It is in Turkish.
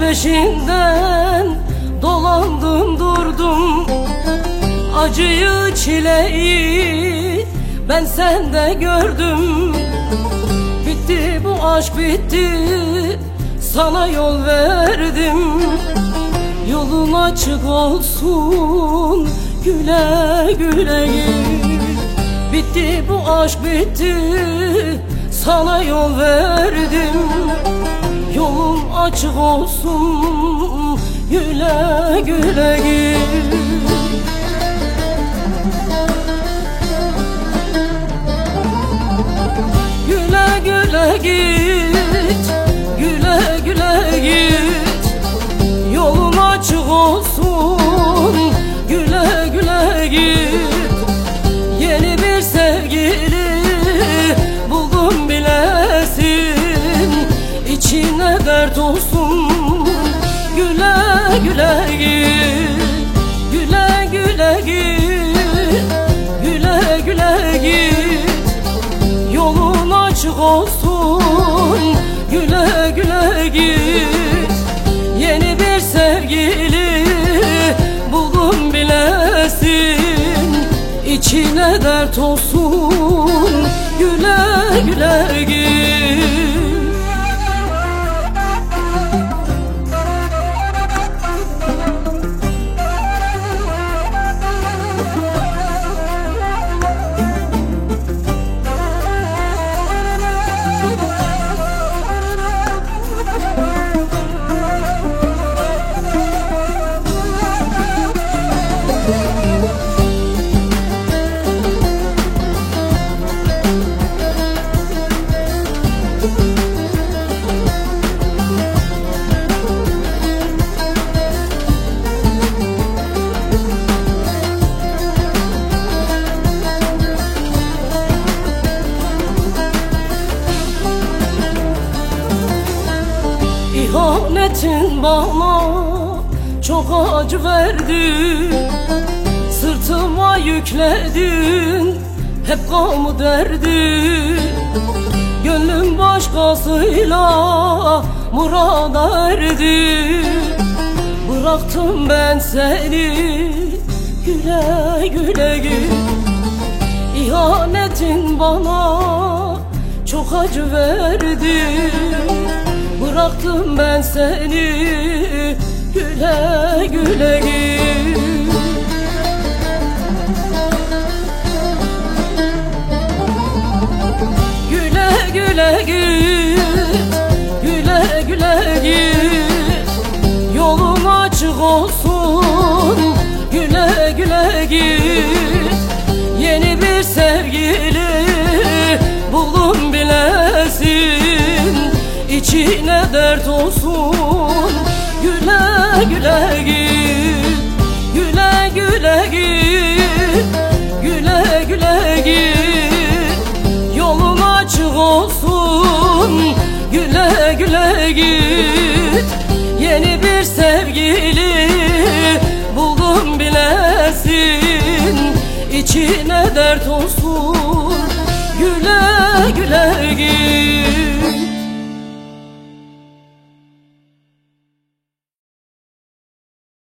peşinden dolandım durdum. Acıyı çileyi ben sende gördüm. Bitti bu aşk bitti, sana yol verdim. Yolun açık olsun, güle güle git. Bitti bu aşk bitti, sana yol verdim. Yolun açık olsun, güle güle git. Güle güle git, güle güle git. Yolun açık olsun, güle güle git. Yeni bir sevgili buldum bilesin, İçine dert olsun, güle güle git. Güle güle git, güle güle git. Yolun açık olsun, güle güle git. Yeni bir sevgili buldum bilesin, İçine dert olsun, güle güle git. İhanetin bana çok acı verdi. Sırtıma yükledin hep gam derdi. Gönlüm başkasıyla murada erdi. Bıraktım ben seni, güle güle git. İhanetin bana çok acı verdi. Bıraktım ben seni, güle güle git. Güle güle git, güle güle git. Yolun açık olsun, güle güle git. Yeni bir sevgili buldum bilesin, İçine dert olsun, güle güle git. Güle güle git, güle güle git. Yolun açık olsun, güle güle git. Yeni bir sevgili buldum bilesin, İçine dert olsun, güle güle git.